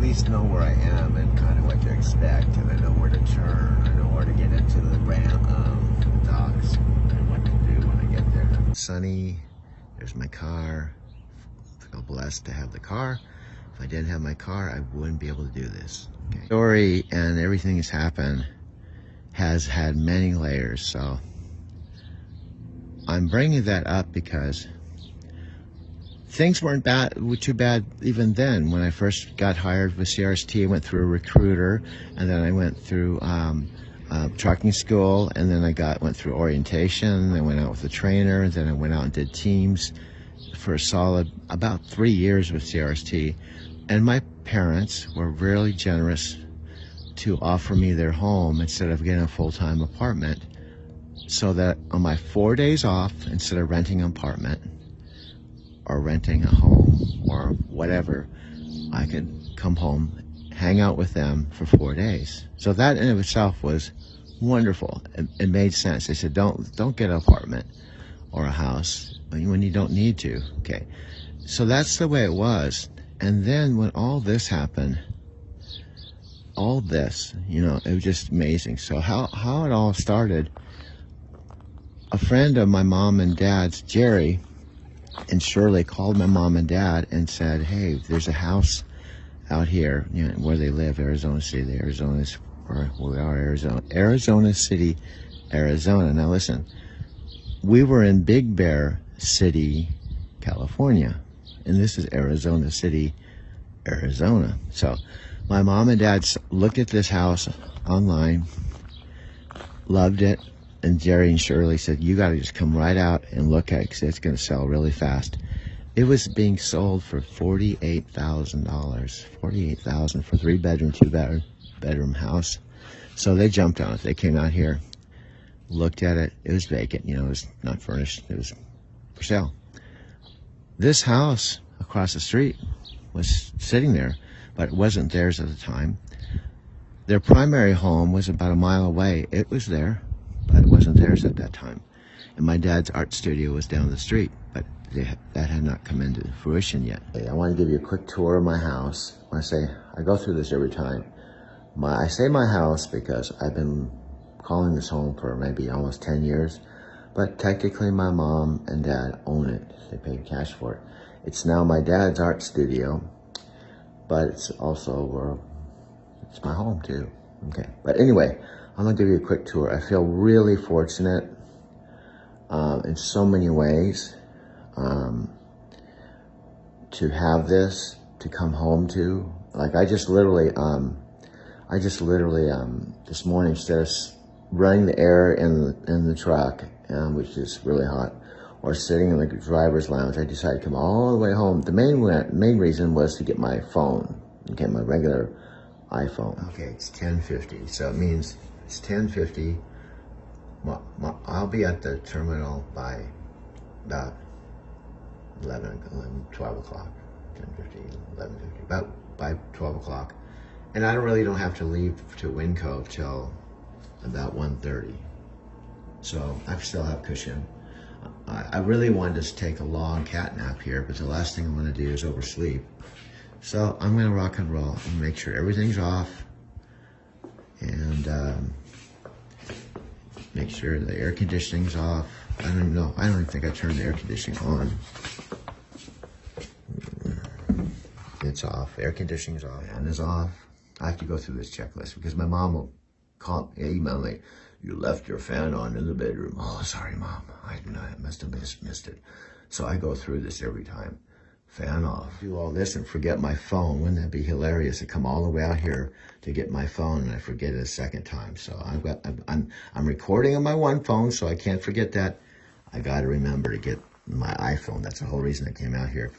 least know where I am and kind of what to expect, and I know where to turn, I know where to get into the docks, and what to do when I get there. Sunny, there's my car. I feel blessed to have the car. If I didn't have my car, I wouldn't be able to do this. Okay. Story and everything that's happened has had many layers, so I'm bringing that up because things weren't too bad even then. When I first got hired with CRST, I went through a recruiter, and then I went through trucking school, and then I went through orientation. I went out with a trainer, and then I went out and did teams for a solid about 3 years with CRST. And my parents were really generous to offer me their home instead of getting a full-time apartment, so that on my 4 days off, instead of renting an apartment or renting a home or whatever, I could come home, hang out with them for 4 days. So that in of itself was wonderful. It made sense. They said, don't get an apartment or a house when you don't need to. Okay, so that's the way it was. And then when all this happened, all this, it was just amazing. So how it all started, a friend of my mom and dad's, Jerry and Shirley, called my mom and dad and said, hey, there's a house out here, where they live, Arizona City. Arizona City, Arizona. Now listen, we were in Big Bear City, California, and this is Arizona City, Arizona. So my mom and dad looked at this house online, loved it, and Jerry and Shirley said, you got to just come right out and look at it because it's going to sell really fast. It was being sold for $48,000. $48,000 for a 3-bedroom, 2-bedroom house. So they jumped on it. They came out here, looked at it. It was vacant. It was not furnished. It was for sale. This house across the street was sitting there, but it wasn't theirs at the time. Their primary home was about a mile away. It was there, but it wasn't theirs at that time. And my dad's art studio was down the street, but that had not come into fruition yet. Hey, I want to give you a quick tour of my house. When I go through this every time. I say my house because I've been calling this home for maybe almost 10 years, but technically my mom and dad own it. They paid cash for it. It's now my dad's art studio, but it's also it's my home too. Okay, but anyway, I'm gonna give you a quick tour. I feel really fortunate in so many ways to have this to come home to. Like I just literally this morning, instead of running the air in the truck, which is really hot, or sitting in the driver's lounge, I decided to come all the way home. The main reason was to get my phone, okay, my regular iPhone. Okay, it's 10:50, so it means it's 10:50. I'll be at the terminal by about 12 o'clock, 10:50, 11:50, about by 12 o'clock. And I don't have to leave to Winco till about 1:30. So I still have cushion. I really wanted to take a long cat nap here, but the last thing I'm gonna do is oversleep. So I'm gonna rock and roll and make sure everything's off, and make sure the air conditioning's off. I don't even think I turned the air conditioning on. It's off, air conditioning's off, fan is off. I have to go through this checklist because my mom will email me, you left your fan on in the bedroom. Oh, sorry, Mom. I must have missed it. So I go through this every time. Fan off. Do all this and forget my phone. Wouldn't that be hilarious to come all the way out here to get my phone and I forget it a second time? So I'm recording on my one phone, so I can't forget that. I got to remember to get my iPhone. That's the whole reason I came out here.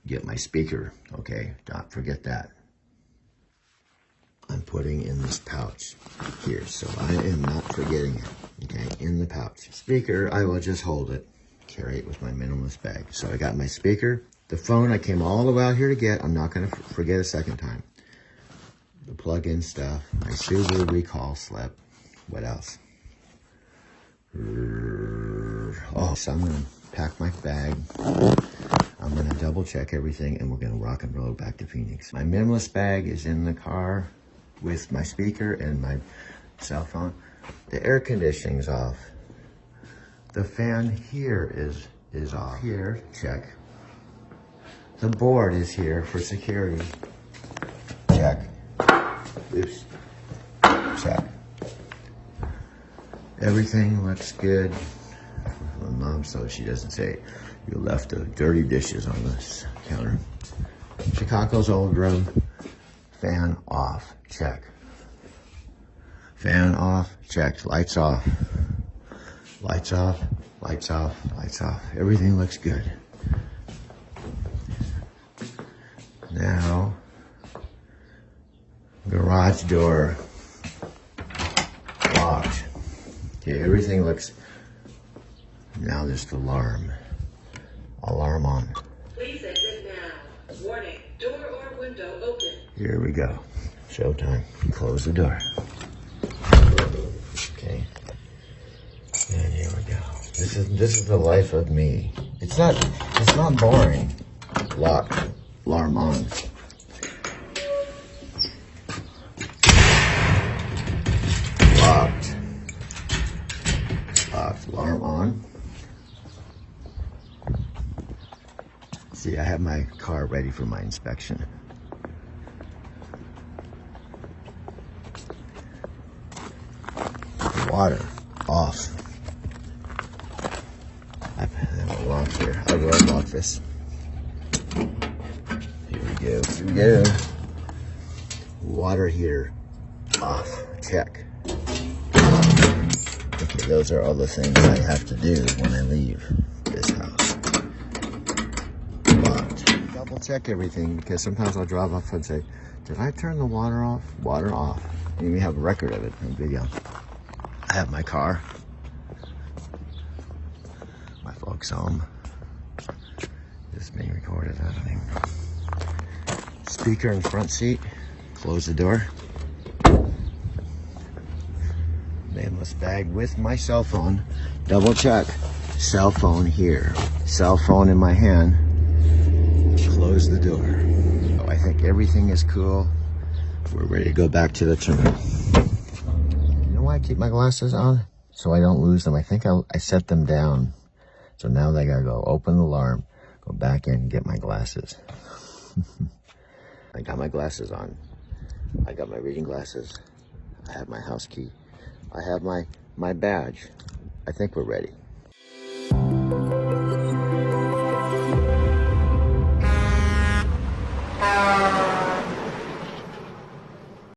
Get my speaker, okay? Don't forget that. I'm putting in this pouch here, so I am not forgetting it, okay, in the pouch. Speaker, I will just hold it, carry it with my minimalist bag. So I got my speaker, the phone I came all the way out here to get. I'm not gonna forget a second time. The plug-in stuff, my Subaru recall slip. What else? Oh, so I'm gonna pack my bag. I'm I'm gonna double check everything and we're gonna rock and roll back to Phoenix. My minimalist bag is in the car with my speaker and my cell phone. The air conditioning's off. The fan here is off. Here, check. The board is here for security. Check. Oops. Check. Everything looks good. My mom, so she doesn't say you left the dirty dishes on this counter. Chicago's old room. Fan off. Check. Fan off. Check. Lights off. Lights off. Lights off. Lights off. Everything looks good. Now, garage door locked. Okay, everything looks. Now there's the alarm. Alarm on. Please exit now. Warning, door or window open. Here we go. Showtime. Close the door. Okay. And here we go. This is the life of me. It's not boring. Locked. Alarm on. Locked. Locked. Alarm on. See, I have my car ready for my inspection. Water off. I have a lock here. I will lock this. Here we go. Here we go. Water heater off. Check. Okay, those are all the things I have to do when I leave this house. Locked. Double check everything because sometimes I'll drive off and say, did I turn the water off? Water off. And we have a record of it on video. I have my car. My folks home. This being recorded, I don't even know. Speaker in front seat. Close the door. Nameless bag with my cell phone. Double check. Cell phone here. Cell phone in my hand. Close the door. Oh, I think everything is cool. We're ready to go back to the terminal. You know why I keep my glasses on? So I don't lose them. I think I set them down. So now they gotta go open the alarm, go back in and get my glasses. I got my glasses on. I got my reading glasses. I have my house key. I have my badge. I think we're ready.